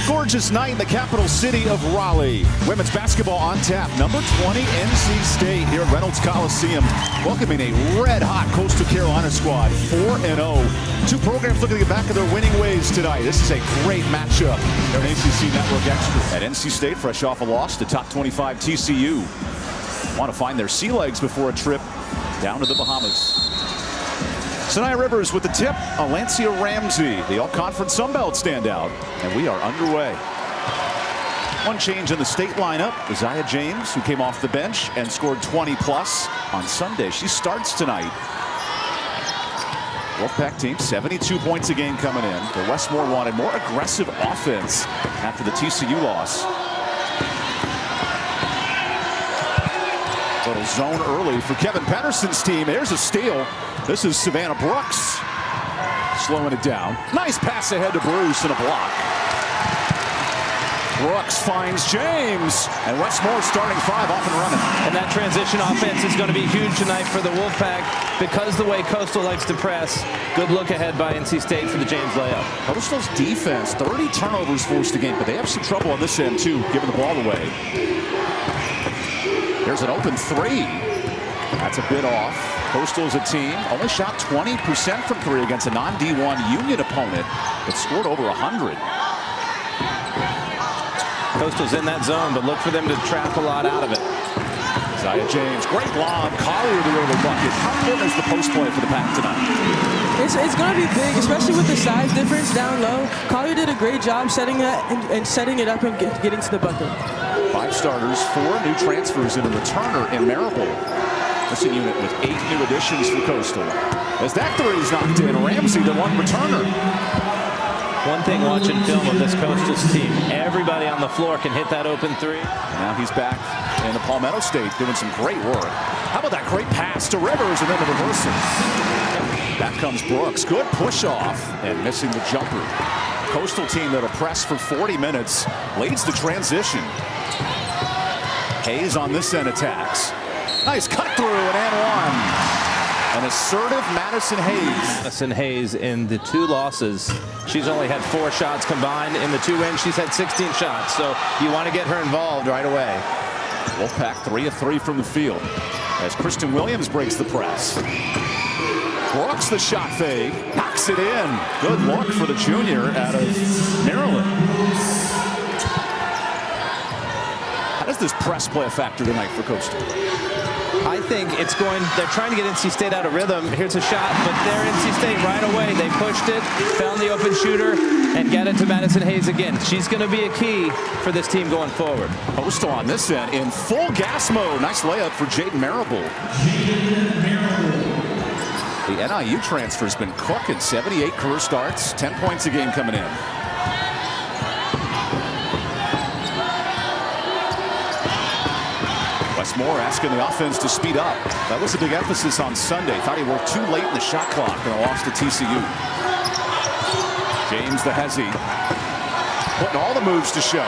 Gorgeous night in the capital city of Raleigh. Women's basketball on tap. Number 20 NC State here at Reynolds Coliseum, welcoming a red-hot Coastal Carolina squad, 4-0. Two programs looking to get back to their winning ways tonight. This is a great matchup. They're an ACC Network Extra. At NC State, fresh off a loss to top 25 TCU. Want to find their sea legs before a trip down to the Bahamas. Saniya Rivers with the tip on Lancia Ramsey, the all-conference Sun Belt standout, and we are underway. One change in the state lineup, Isaiah James, who came off the bench and scored 20-plus on Sunday. She starts tonight. Wolfpack team, 72 points a game coming in. The Westmore wanted more aggressive offense after the TCU loss. Little zone early for Kevin Patterson's team. There's a steal. This is Savannah Brooks slowing it down. Nice pass ahead to Bruce and a block. Brooks finds James, and Westmore starting five off and running. And that transition offense is going to be huge tonight for the Wolfpack because the way Coastal likes to press. Good look ahead by NC State for the James layup. Coastal's defense, 30 turnovers forced a game, but they have some trouble on this end too, giving the ball away. There's an open three. That's a bit off. Coastal as a team only shot 20% from three against a non-D1 Union opponent that scored over 100. Coastal's in that zone, but look for them to trap a lot out of it. Isaiah James, great lob. Collier the early bucket. How important is the post play for the Pack tonight? It's going to be big, especially with the size difference down low. Collier did a great job setting that and setting it up and getting to the bucket. 5 starters, 4 new transfers, and a returner in Marable. This is a unit with 8 new additions for Coastal. As that three is knocked in, Ramsey the one returner. One thing watching film of this Coastal's team, everybody on the floor can hit that open three. Now he's back in the Palmetto State doing some great work. How about that great pass to Rivers and then the reversal? Back comes Brooks. Good push off and missing the jumper. Coastal team that'll press for 40 minutes leads the transition. Hayes on this end attacks. Nice cut through and one. An assertive Madison Hayes. Madison Hayes in the 2 losses. She's only had 4 shots combined. In the 2 wins, she's had 16 shots. So you want to get her involved right away. Wolfpack 3 of 3 from the field as Kristen Williams breaks the press. Brooks the shot fake, knocks it in. Good look for the junior out of Maryland. How does this press play a factor tonight for Coastal? I think they're trying to get NC State out of rhythm. Here's a shot, but they're NC State right away. They pushed it, found the open shooter, and got it to Madison Hayes again. She's going to be a key for this team going forward. Coastal on this end in full gas mode. Nice layup for Jaden Marable. The NIU transfer's been cooking. 78 career starts, 10 points a game coming in. Westmore asking the offense to speed up. That was a big emphasis on Sunday. Thought he worked too late in the shot clock and lost to TCU. James the hezzy, putting all the moves to show.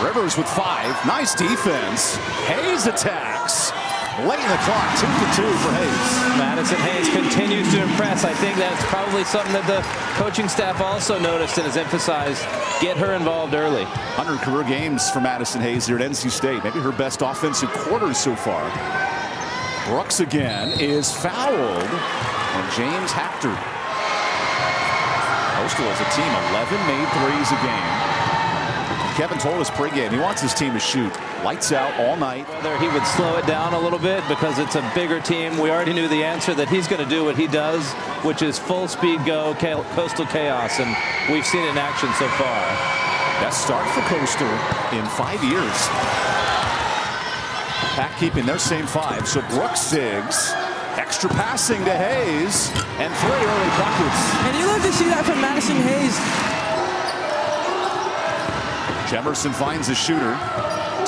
Rivers with 5. Nice defense. Hayes attacks. Late in the clock, 2 for 2 for Hayes. Madison Hayes continues to impress. I think that's probably something that the coaching staff also noticed and has emphasized. Get her involved early. 100 career games for Madison Hayes here at NC State. Maybe her best offensive quarters so far. Brooks again is fouled, and James Hactor. Coastal as a team, 11 made threes a game. Kevin told us pregame he wants his team to shoot lights out all night. Whether he would slow it down a little bit because it's a bigger team. We already knew the answer, that he's going to do what he does, which is full speed go, Coastal chaos, and we've seen it in action so far. Best start for Coastal in 5 years. Pack keeping their same 5. So Brooks zigs. Extra passing to Hayes, and 3 early buckets. And you love to see that from Madison Hayes. Jemerson finds a shooter.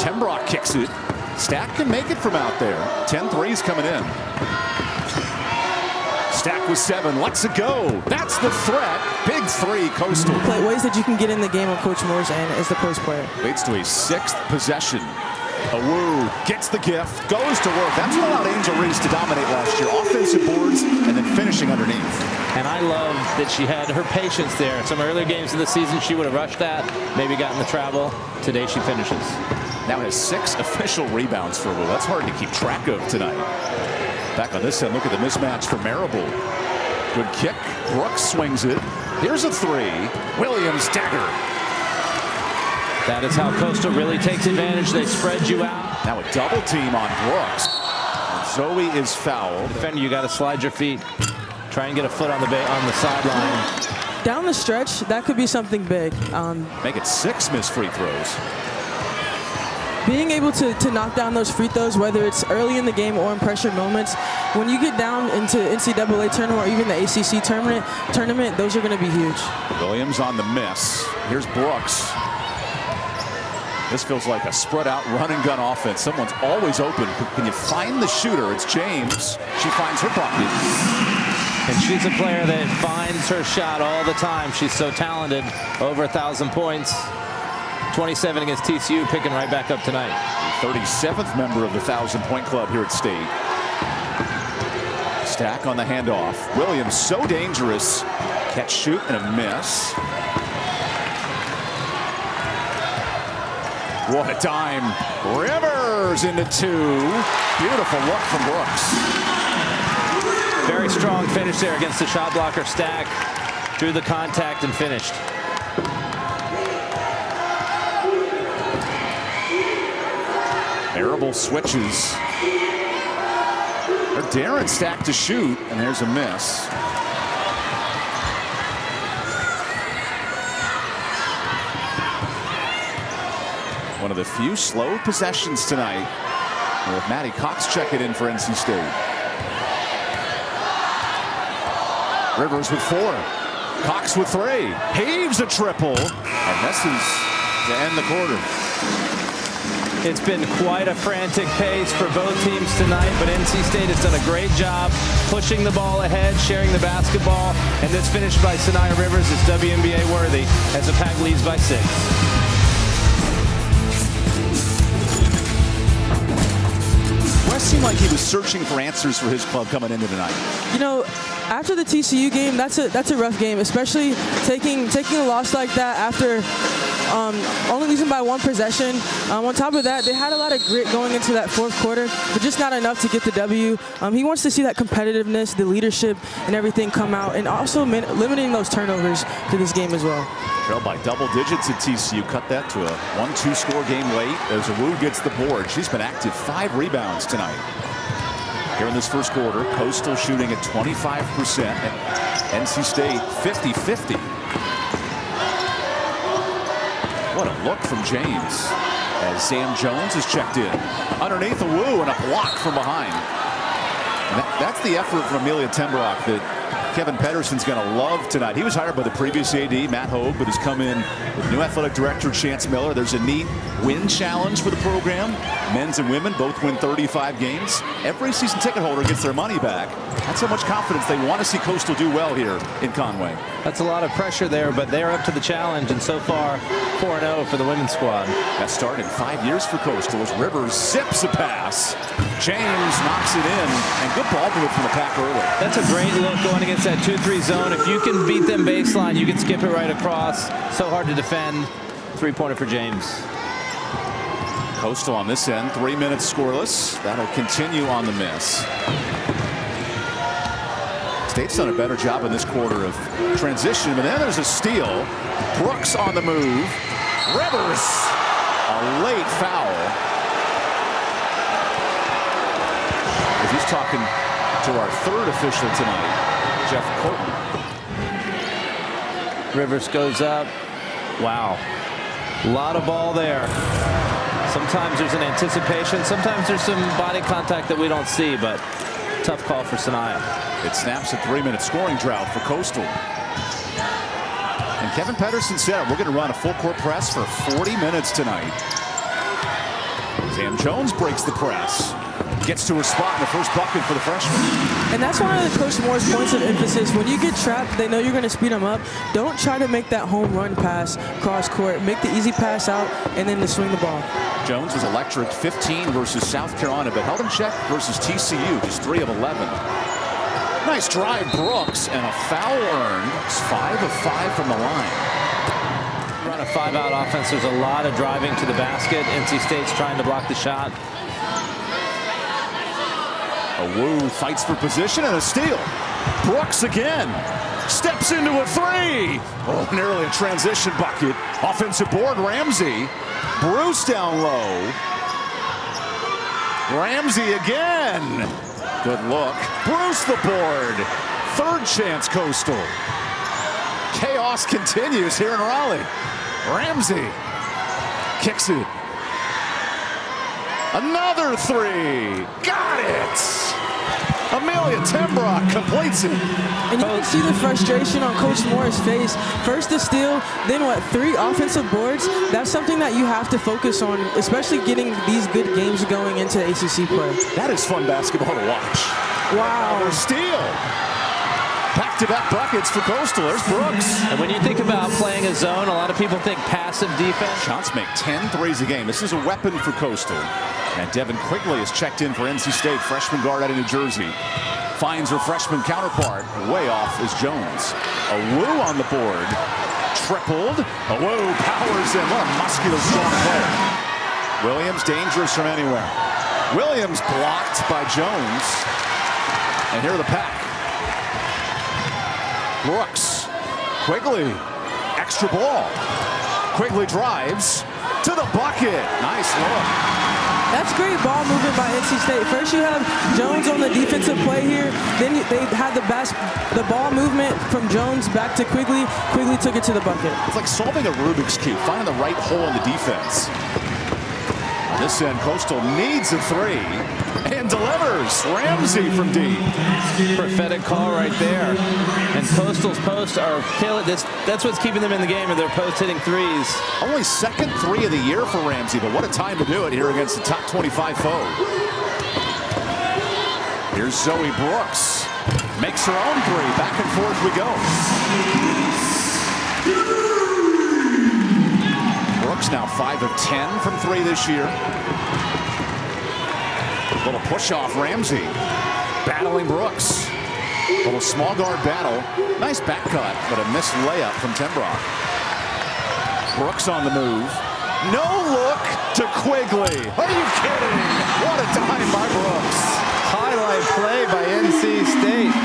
Tembrock kicks it. Stack can make it from out there. 10 threes coming in. Stack with 7. Lets it go. That's the threat. Big 3, Coastal. Ways that you can get in the game on Coach Moore's end as the post player. Leads to a 6th possession. Awu gets the gift, goes to work. That's what allowed Angel Reese to dominate last year. Offensive boards and then finishing underneath. And I love that she had her patience there. Some earlier games of the season she would have rushed that, maybe gotten the travel. Today she finishes. Now has 6 official rebounds for Wu. That's hard to keep track of tonight. Back on this end, look at the mismatch for Marable. Good kick. Brooks swings it. Here's a 3. Williams dagger. That is how Coastal really takes advantage. They spread you out. Now a double team on Brooks. And Zoe is fouled. Defender, you got to slide your feet. Try and get a foot on the sideline. Down the stretch, that could be something big. Make it 6 missed free throws. Being able to knock down those free throws, whether it's early in the game or in pressure moments, when you get down into NCAA tournament or even the ACC tournament, those are going to be huge. Williams on the miss. Here's Brooks. This feels like a spread out run and gun offense. Someone's always open. Can you find the shooter? It's James. She finds her pocket. And she's a player that finds her shot all the time. She's so talented. Over 1,000 points. 27 against TCU, picking right back up tonight. 37th member of the 1,000-point club here at State. Stack on the handoff. Williams so dangerous. Catch, shoot, and a miss. What a dime. Rivers into 2. Beautiful look from Brooks. Very strong finish there against the shot blocker Stack. Drew the contact and finished. Marable switches. Or Darren Stack to shoot, and there's a miss. One of the few slow possessions tonight. With Maddie Cox checking in for NC State. Rivers with 4. Cox with 3. Heaves a triple. And misses to end the quarter. It's been quite a frantic pace for both teams tonight, but NC State has done a great job pushing the ball ahead, sharing the basketball, and this finish by Saniya Rivers is WNBA worthy as the Pack leads by 6. West seemed like he was searching for answers for his club coming into tonight. You know, after the TCU game, that's a rough game, especially taking a loss like that after only losing by 1 possession. On top of that, they had a lot of grit going into that 4th quarter, but just not enough to get the W. He wants to see that competitiveness, the leadership, and everything come out, and also limiting those turnovers to this game as well. Trailed by double digits at TCU. Cut that to a 1-2 score game late as Awu gets the board. She's been active. 5 rebounds tonight. Here in this first quarter, Coastal shooting at 25%. And NC State 50-50. What a look from James as Sam Jones is checked in. Underneath Awu and a block from behind. And that's the effort from Amelia Tembrock that Kevin Pedersen's going to love tonight. He was hired by the previous AD, Matt Hogue, but has come in with new athletic director Chance Miller. There's a neat win challenge for the program. Men's and women both win 35 games. Every season ticket holder gets their money back. That's how much confidence they want to see Coastal do well here in Conway. That's a lot of pressure there, but they're up to the challenge, and so far 4-0 for the women's squad. That started 5 years for Coastal as Rivers zips a pass. James knocks it in, and good ball movement from the Pack early. That's a great look going against that 2-3 zone. If you can beat them baseline, you can skip it right across. So hard to defend. 3-pointer for James. Coastal on this end, 3 minutes scoreless. That'll continue on the miss. State's done a better job in this quarter of transition, but then there's a steal. Brooks on the move. Rivers, a late foul. As he's talking to our 3rd official tonight, Jeff Colton. Rivers goes up. Wow. A lot of ball there. Sometimes there's an anticipation. Sometimes there's some body contact that we don't see, but tough call for Saniya. It snaps a 3-minute scoring drought for Coastal. And Kevin Pedersen said we're going to run a full court press for 40 minutes tonight. Sam Jones breaks the press. Gets to her spot in the first bucket for the freshman. And that's one of Coach Moore's points of emphasis. When you get trapped, they know you're going to speed them up. Don't try to make that home run pass cross court. Make the easy pass out and then to swing the ball. Jones was electric, 15 versus South Carolina, but held in check versus TCU, just 3 of 11. Nice drive, Brooks, and a foul earned. It's 5 of 5 from the line. Run a 5-out offense. There's a lot of driving to the basket. NC State's trying to block the shot. Wu fights for position and a steal. Brooks again. Steps into a 3. Oh, nearly a transition bucket. Offensive board, Ramsey. Bruce down low. Ramsey again. Good look. Bruce the board. Third chance, Coastal. Chaos continues here in Raleigh. Ramsey kicks it. Another 3. Got it. Amelia Tembrock completes it. And you can see the frustration on Coach Moore's face. First the steal, then what, 3 offensive boards? That's something that you have to focus on, especially getting these good games going into ACC play. That is fun basketball to watch. Wow. Another steal. Back-to-back buckets for Coastal. There's Brooks. And when you think about playing a zone, a lot of people think passive defense. Shots make 10 threes a game. This is a weapon for Coastal. And Devin Quigley is checked in for NC State, freshman guard out of New Jersey. Finds her freshman counterpart. Way off is Jones. A Wu on the board. Tripled. A Wu powers in. What a muscular, strong player. Williams dangerous from anywhere. Williams blocked by Jones. And here are the pack. Brooks. Quigley. Extra ball. Quigley drives to the bucket. Nice look. That's great ball movement by NC State. First you have Jones on the defensive play here. Then they had the ball movement from Jones back to Quigley. Quigley took it to the bucket. It's like solving a Rubik's Cube, finding the right hole in the defense. On this end, Coastal needs a 3 and delivers. Ramsey from deep. Prophetic call right there. And Coastal's posts are killing this. That's what's keeping them in the game, are their post hitting 3s. Only second 3 of the year for Ramsey, but what a time to do it here against the top 25 foe. Here's Zoe Brooks. Makes her own 3. Back and forth we go. Brooks now 5 of 10 from 3 this year. Little push off Ramsey. Battling Brooks. Little small guard battle. Nice back cut, but a missed layup from Tembrock. Brooks on the move. No look to Quigley. Are you kidding? What a dime by Brooks. Highlight play by NC State.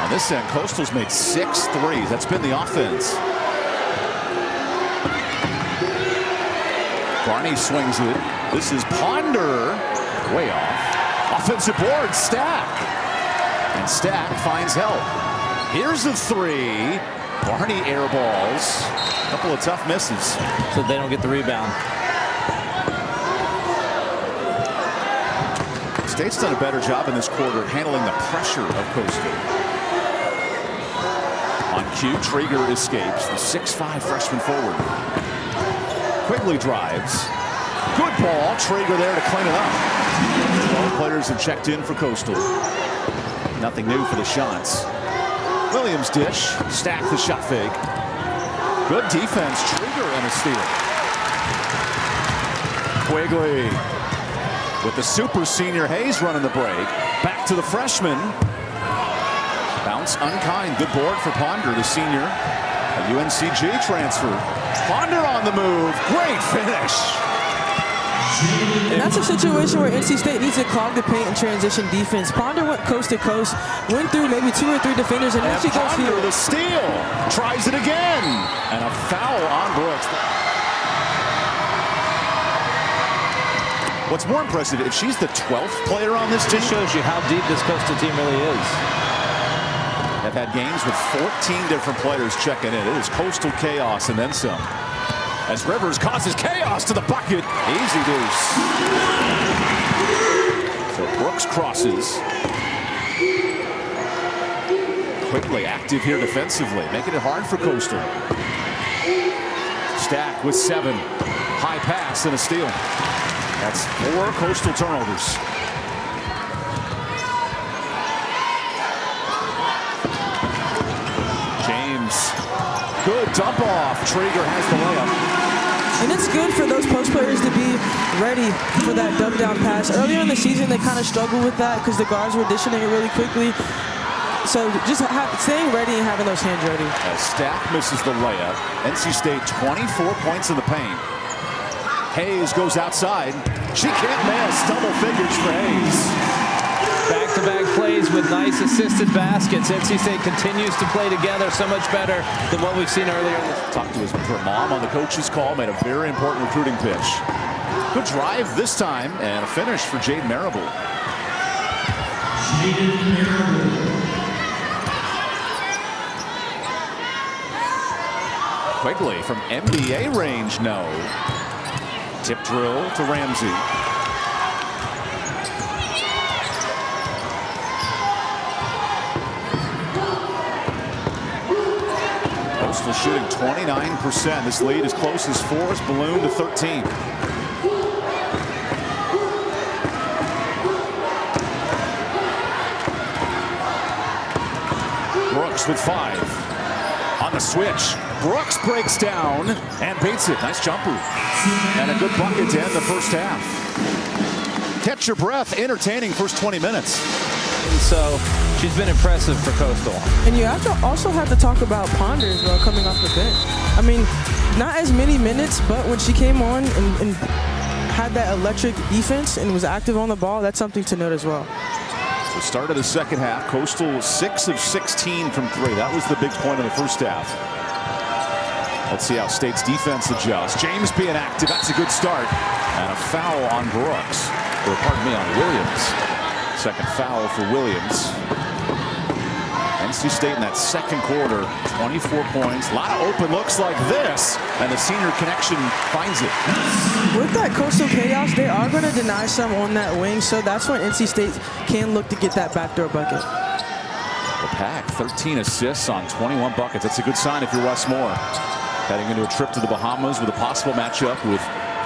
On this end, Coastal's made 6 threes. That's been the offense. Barney swings it. This is Ponder. Way off. Offensive board, Stack. And Stack finds help. Here's the 3. Barney air balls. A couple of tough misses. So they don't get the rebound. State's done a better job in this quarter handling the pressure of Coastal. On cue, Traeger escapes. The 6'5 freshman forward. Quigley drives. Good ball. Traeger there to clean it up. All players have checked in for Coastal. Nothing new for the shots. Williams dish. Stack the shot fake. Good defense. Traeger and a steal. Quigley with the super senior Hayes running the break. Back to the freshman. Bounce unkind. Good board for Ponder, the senior. A UNCG transfer. Ponder on the move. Great finish. And that's a situation where NC State needs to clog the paint and transition defense. Ponder went coast to coast, went through maybe 2 or 3 defenders, and then she goes here. The steal. Tries it again. And a foul on Brooks. What's more impressive, if she's the 12th player on this team, Just shows you how deep this Coastal team really is. They've had games with 14 different players checking in. It is Coastal chaos and then some. As Rivers causes chaos to the bucket. Easy deuce. So Brooks crosses. Quickly active here defensively, making it hard for Coastal. Stack with 7. High pass and a steal. That's 4 Coastal turnovers. Good dump off. Traeger has the layup. And it's good for those post players to be ready for that dump down pass. Earlier in the season, they kind of struggled with that because the guards were dishing it really quickly. So just staying ready and having those hands ready. As Stack misses the layup. NC State 24 points in the paint. Hayes goes outside. She can't miss. Double figures for Hayes. Back-to-back plays with nice assisted baskets. NC State continues to play together so much better than what we've seen earlier. Talked to his mom on the coach's call. Made a very important recruiting pitch. Good drive this time and a finish for Jade Marable. Quigley from NBA range, no. Tip drill to Ramsey. Coastal shooting 29%. This lead is close as 4 is ballooned to 13. Brooks with 5. On the switch, Brooks breaks down and beats it. Nice jumper. And a good bucket to end the first half. Catch your breath, entertaining first 20 minutes. And so she's been impressive for Coastal. And you also have to talk about Ponder as well, coming off the bench. I mean, not as many minutes, but when she came on and had that electric defense and was active on the ball, that's something to note as well. So start of the second half, Coastal 6 of 16 from 3. That was the big point of the first half. Let's see how State's defense adjusts. James being active, that's a good start. And a foul on Brooks, or pardon me, on Williams. Second foul for Williams. NC State in that second quarter, 24 points. A lot of open looks like this, and the senior connection finds it. With that Coastal chaos, they are going to deny some on that wing, so that's when NC State can look to get that backdoor bucket. The Pack, 13 assists on 21 buckets. That's a good sign if you're Wes Moore. Heading into a trip to the Bahamas with a possible matchup with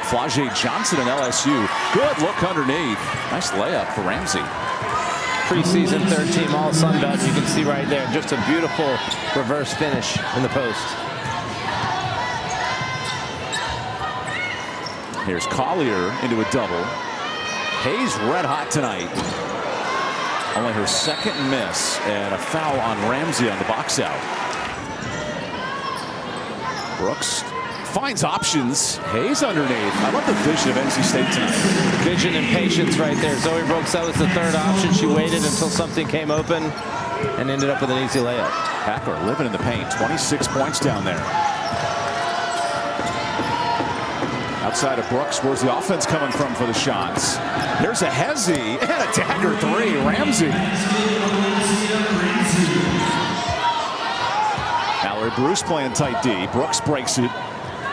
Flau'jae Johnson and LSU. Good look underneath. Nice layup for Ramsey. Preseason third team all Sun Belt. You can see right there just a beautiful reverse finish in the post. Here's Collier into a double. Hayes red hot tonight. Only her second miss and a foul on Ramsey on the box out. Brooks finds options. Hayes underneath. I love the vision of NC State tonight. Vision and patience right there. Zoe Brooks, that was the third option. She waited until something came open and ended up with an easy layup. Packer living in the paint. 26 points down there. Outside of Brooks, where's the offense coming from for the shots? There's a Hezzy and a dagger 3. Ramsey. Mallory Bruce playing tight D. Brooks breaks it.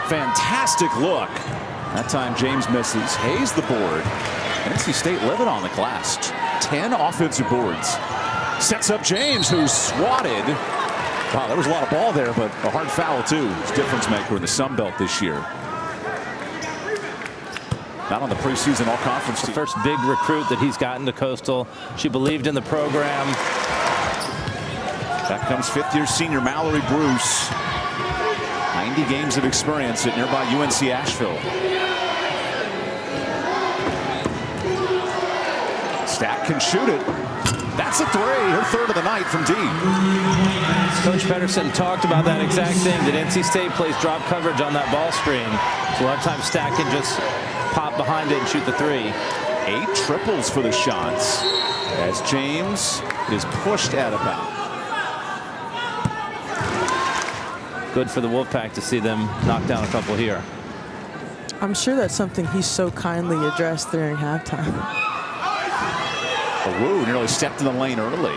Fantastic look. That time James misses. Hayes the board. NC State living on the glass. 10 offensive boards. Sets up James, who's swatted. Wow, there was a lot of ball there, but a hard foul too. Difference maker in the Sun Belt this year. Not on the preseason all-conference team. First big recruit that he's gotten to Coastal. She believed in the program. Back comes fifth-year senior Mallory Bruce. 90 games of experience at nearby UNC Asheville. Stack can shoot it. That's a 3, her third of the night from deep. Coach Pedersen talked about that exact thing, that NC State plays drop coverage on that ball screen. So a lot of times Stack can just pop behind it and shoot the 3. 8 triples for the shots as James is pushed out of bounds. Good for the Wolfpack to see them knock down a couple here. I'm sure that's something he so kindly addressed during halftime. Owu nearly stepped in the lane early.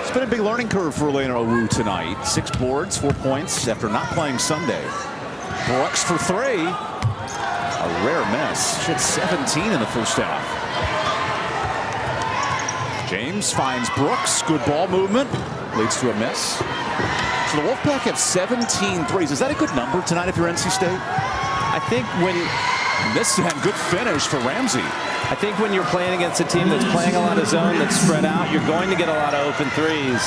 It's been a big learning curve for Elena Owu tonight. 6 boards, 4 points after not playing Sunday. Brooks for 3. A rare miss. She had 17 in the first half. James finds Brooks. Good ball movement. Leads to a miss. So the Wolfpack have 17 threes. Is that a good number tonight if you're NC State? I think when this had good finish for Ramsey. I think when you're playing against a team that's playing a lot of zone, that's spread out, you're going to get a lot of open threes.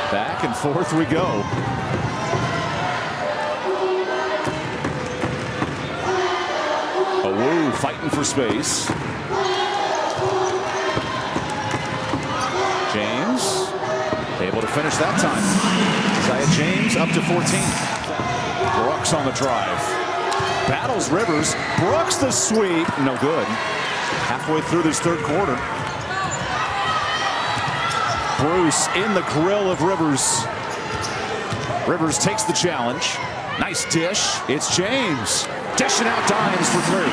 Back and forth we go. fighting for space. James able to finish that time. Isaiah James up to 14. Brooks on the drive. Battles Rivers. Brooks the sweep. No good. Halfway through this third quarter. Bruce in the grill of Rivers. Rivers takes the challenge. Nice dish. It's James. Dishing out dimes for three.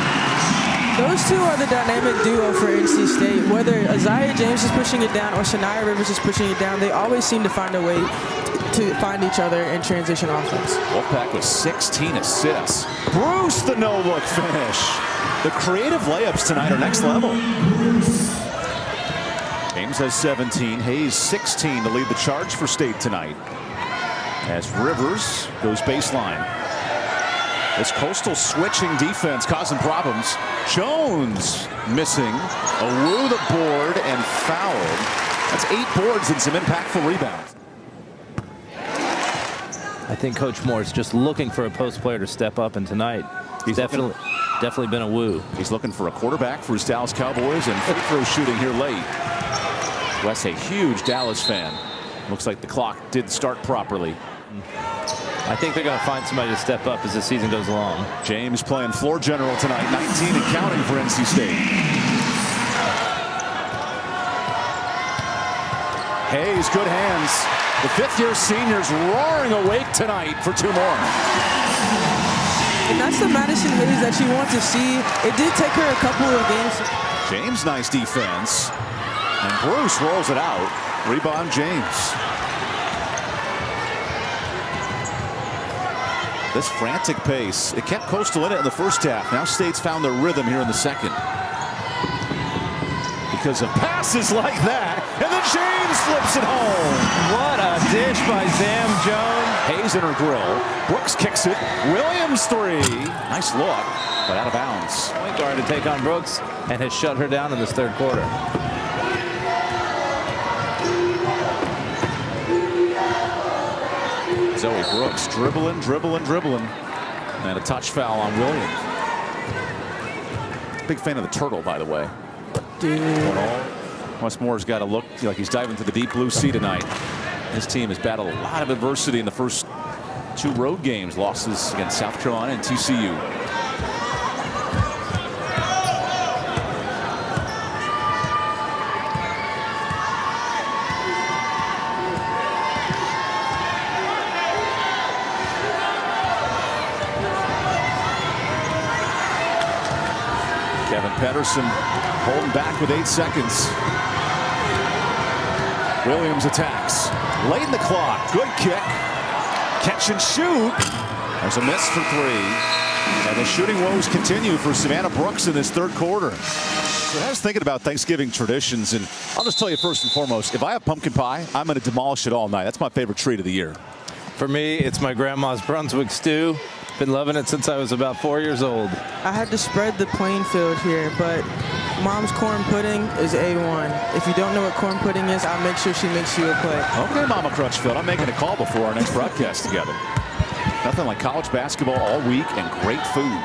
Those two are the dynamic duo for NC State. Whether Isaiah James is pushing it down or Saniya Rivers is pushing it down, they always seem to find a way to find each other in transition offense. Wolfpack with 16 assists. Bruce the no-look finish. The creative layups tonight are next level. James has 17. Hayes 16 to lead the charge for State tonight. As Rivers goes baseline. This Coastal switching defense causing problems. Jones missing. Awu the board and fouled. That's 8 boards and some impactful rebounds. I think Coach Moore's just looking for a post player to step up, and tonight he's definitely been a Woo. He's looking for a quarterback for his Dallas Cowboys, and free throw shooting here late. Wes, a huge Dallas fan. Looks like the clock did start properly. I think they're going to find somebody to step up as the season goes along. James playing floor general tonight, 19 and counting for NC State. Hayes, good hands. The fifth-year senior's roaring awake tonight for 2 more. And that's the Madison Hayes that you want to see. It did take her a couple of games. James, nice defense. And Bruce rolls it out. Rebound, James. This frantic pace, it kept Coastal in it in the first half. Now State's found their rhythm here in the second. Because of passes like that, and then James flips it home. What a dish by Zam Jones. Hayes in her grill. Brooks kicks it. Williams 3. Nice look, but out of bounds. Point guard to take on Brooks, and has shut her down in this third quarter. Zoe Brooks dribbling. And a touch foul on Williams. Big fan of the turtle, by the way. Dude. Wes Moore's got to look like he's diving to the deep blue sea tonight. His team has battled a lot of adversity in the first 2 road games. Losses against South Carolina and TCU. Kevin Pedersen holding back with 8 seconds. Williams attacks. Late in the clock. Good kick. Catch and shoot. There's a miss for 3. And the shooting woes continue for Savannah Brooks in this third quarter. So I was thinking about Thanksgiving traditions, and I'll just tell you first and foremost, if I have pumpkin pie, I'm going to demolish it all night. That's my favorite treat of the year. For me, it's my grandma's Brunswick stew. Been loving it since I was about 4 years old. I had to spread the playing field here, but Mom's corn pudding is A1. If you don't know what corn pudding is, I'll make sure she makes you a plate. Okay, Mama Crutchfield, I'm making a call before our next broadcast together. Nothing like college basketball all week and great food.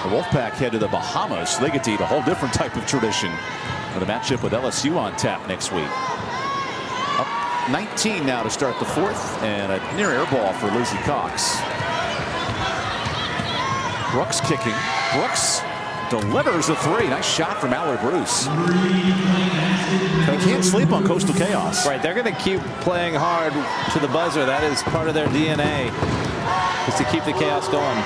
The Wolfpack head to the Bahamas, so they get to eat a whole different type of tradition with a matchup with LSU on tap next week. Up 19 now to start the fourth, and a near air ball for Lizzie Cox. Brooks kicking. Brooks delivers a 3. Nice shot from Mallory Bruce. You can't sleep on Coastal Chaos. Right, they're going to keep playing hard to the buzzer. That is part of their DNA, is to keep the chaos going.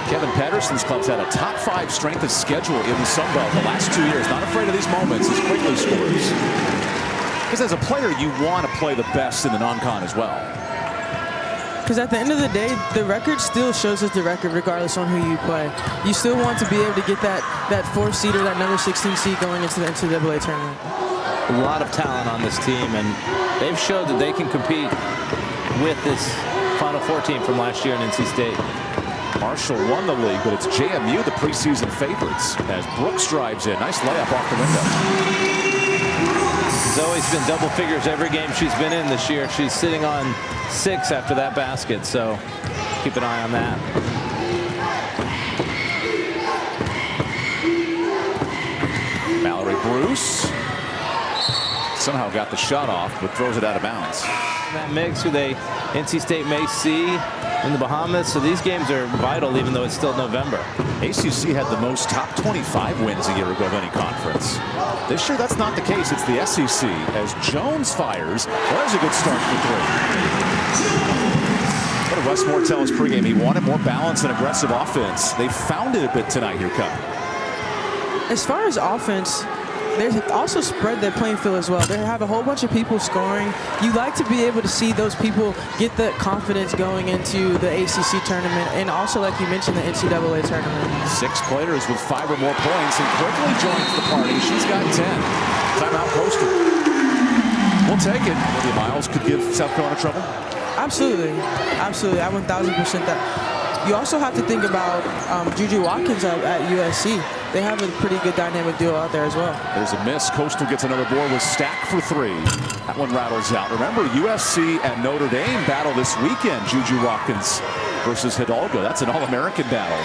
Kevin Pedersen's club's had a top 5 strength of schedule in the Sun Belt the last 2 years. Not afraid of these moments as quickly scores. Because as a player, you want to play the best in the non-con as well. Because at the end of the day, the record still shows us the record regardless on who you play. You still want to be able to get that 4th seed or that number 16 seed going into the NCAA tournament. A lot of talent on this team, and they've showed that they can compete with this Final Four team from last year in NC State. Marshall won the league, but it's JMU the preseason favorites as Brooks drives in. Nice layup off the window. Zoe's been double figures every game she's been in this year. She's sitting on 6 after that basket, so keep an eye on that. Bruce. Somehow got the shot off, but throws it out of bounds. That mix who NC State may see in the Bahamas. So these games are vital, even though it's still November. ACC had the most top 25 wins a year ago of any conference. This year, that's not the case. It's the SEC as Jones fires. Well, that was a good start for three. What did Westmore tell us pregame? He wanted more balance and aggressive offense. They found it a bit tonight here, Cup. As far as offense, they also spread their playing field as well. They have a whole bunch of people scoring. You like to be able to see those people get the confidence going into the ACC tournament, and also, like you mentioned, the NCAA tournament. 6 players with 5 or more points, and quickly joins the party. She's got 10. Timeout Coastal. We'll take it. Maybe Miles could give South Carolina trouble. Absolutely, absolutely. I 1,000% that. You also have to think about Juju Watkins at USC. They have a pretty good dynamic duo out there as well. There's a miss. Coastal gets another board with Stack for 3. That one rattles out. Remember, USC at Notre Dame battle this weekend. Juju Watkins versus Hidalgo. That's an All-American battle.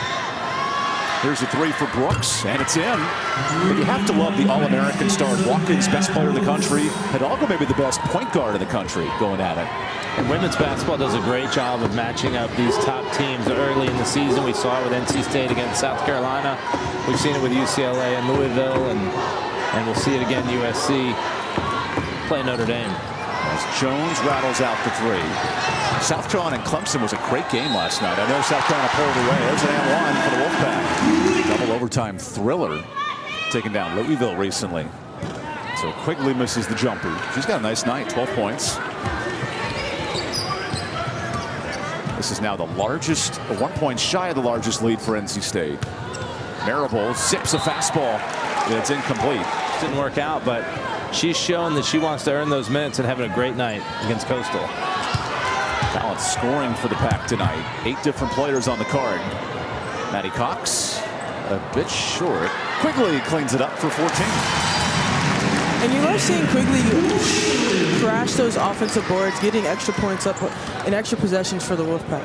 Here's a 3 for Brooks, and it's in. But you have to love the All-American stars. Watkins, best player in the country. Hidalgo, maybe the best point guard in the country, going at it. And women's basketball does a great job of matching up these top teams early in the season. We saw it with NC State against South Carolina. We've seen it with UCLA and Louisville, and we'll see it again USC play Notre Dame. As Jones rattles out the 3. South Carolina and Clemson was a great game last night. I know South Carolina pulled away. There's an and 1 for the Wolfpack. Double overtime thriller taking down Louisville recently. So Quigley misses the jumper. She's got a nice night, 12 points. This is now the largest, 1 point shy of the largest lead for NC State. Marable zips a fastball. It's incomplete. Didn't work out, but she's shown that she wants to earn those minutes and having a great night against Coastal. Balanced scoring for the Pack tonight. 8 different players on the card. Maddie Cox, a bit short. Quigley cleans it up for 14. And you love seeing Quigley crash those offensive boards, getting extra points up and extra possessions for the Wolfpack.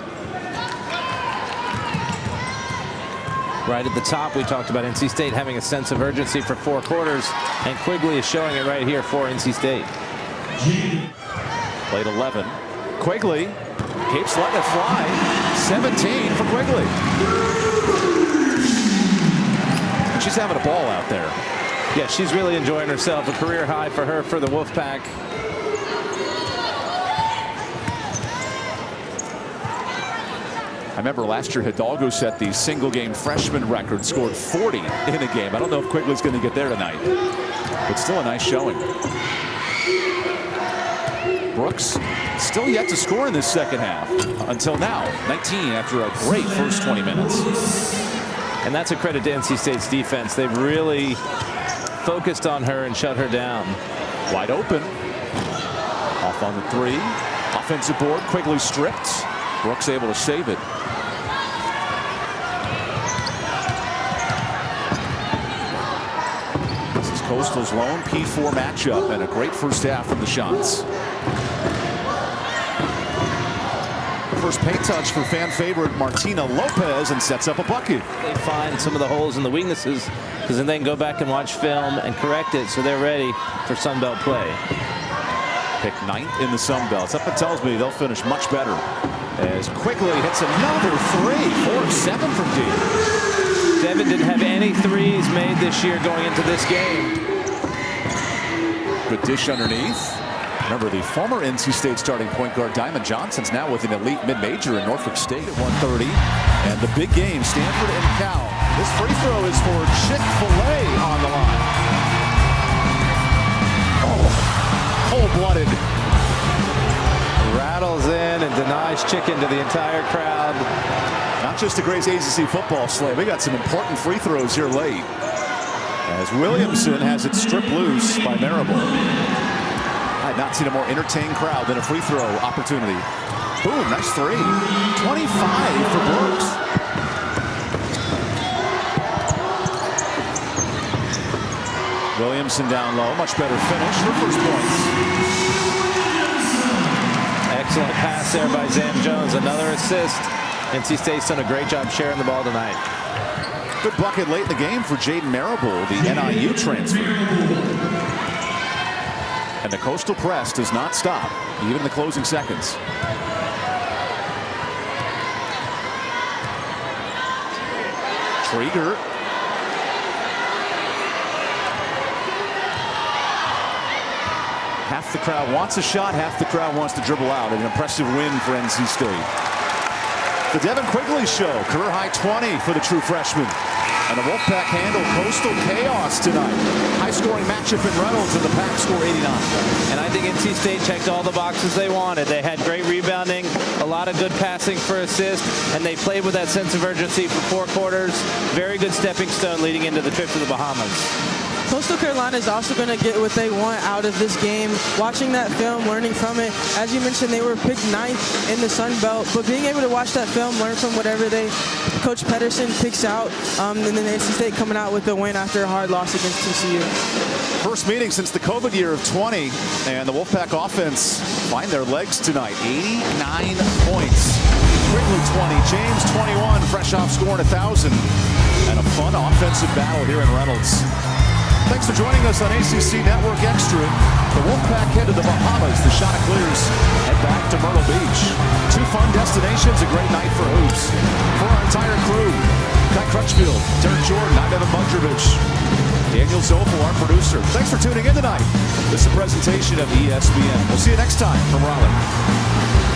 Right at the top, we talked about NC State having a sense of urgency for 4 quarters, and Quigley is showing it right here for NC State. Played 11. Quigley keeps letting it fly. 17 for Quigley. And she's having a ball out there. Yeah, she's really enjoying herself. A career high for her for the Wolfpack. I remember last year Hidalgo set the single game freshman record, scored 40 in a game. I don't know if Quigley's going to get there tonight, but still a nice showing. Brooks still yet to score in this second half until now. 19 after a great first 20 minutes. And that's a credit to NC State's defense. They've really focused on her and shut her down. Wide open. Off on the 3. Offensive board. Quigley stripped. Brooks able to save it. This is Coastal's lone P4 matchup and a great first half from the shots. First paint touch for fan favorite Martina Lopez and sets up a bucket. They find some of the holes and the weaknesses because then they can go back and watch film and correct it so they're ready for Sun Belt play. Picked 9th in the Sun Belt. Something tells me they'll finish much better as Quigley hits another 3. 4 of 7 from deep. Devin didn't have any threes made this year going into this game. Good dish underneath. Remember, the former NC State starting point guard Diamond Johnson's now with an elite mid-major in Norfolk State at 130. And the big game, Stanford and Cal. This free throw is for Chick-fil-A on the line. Oh, cold-blooded. Rattles in and denies chicken to the entire crowd. Not just a great ACC football slate. We got some important free throws here late. As Williamson has it stripped loose by Marable. I had not seen a more entertaining crowd than a free throw opportunity. Boom, nice 3. 25 for Brooks. Williamson down low, much better finish. Her first points. Excellent pass there by Zam Jones. Another assist. NC State's done a great job sharing the ball tonight. Good bucket late in the game for Jaden Marable, the NIU transfer. And the Coastal press does not stop, even in the closing seconds. Trieger. Half the crowd wants a shot, half the crowd wants to dribble out. An impressive win for NC State. The Devin Quigley Show, career high 20 for the true freshman. And the Wolfpack handle Coastal chaos tonight. High scoring matchup in Reynolds, and the Pack score 89. And I think NC State checked all the boxes they wanted. They had great rebounding, a lot of good passing for assist, and they played with that sense of urgency for 4 quarters. Very good stepping stone leading into the trip to the Bahamas. Coastal Carolina is also going to get what they want out of this game. Watching that film, learning from it. As you mentioned, they were picked 9th in the Sun Belt, but being able to watch that film, learn from whatever Coach Pedersen picks out, and then NC State coming out with the win after a hard loss against TCU. First meeting since the COVID year of 20, and the Wolfpack offense find their legs tonight. 89 points. Quigley 20, James 21, fresh off scoring 1,000. And a fun offensive battle here in Reynolds. Thanks for joining us on ACC Network Extra. The Wolfpack head to the Bahamas. The Chanticleers head back to Myrtle Beach. 2 fun destinations, a great night for hoops. For our entire crew, Kai Crutchfield, Derek Jordan, I'm Evan Mundrovich, Daniel Zofel, our producer. Thanks for tuning in tonight. This is a presentation of ESPN. We'll see you next time from Raleigh.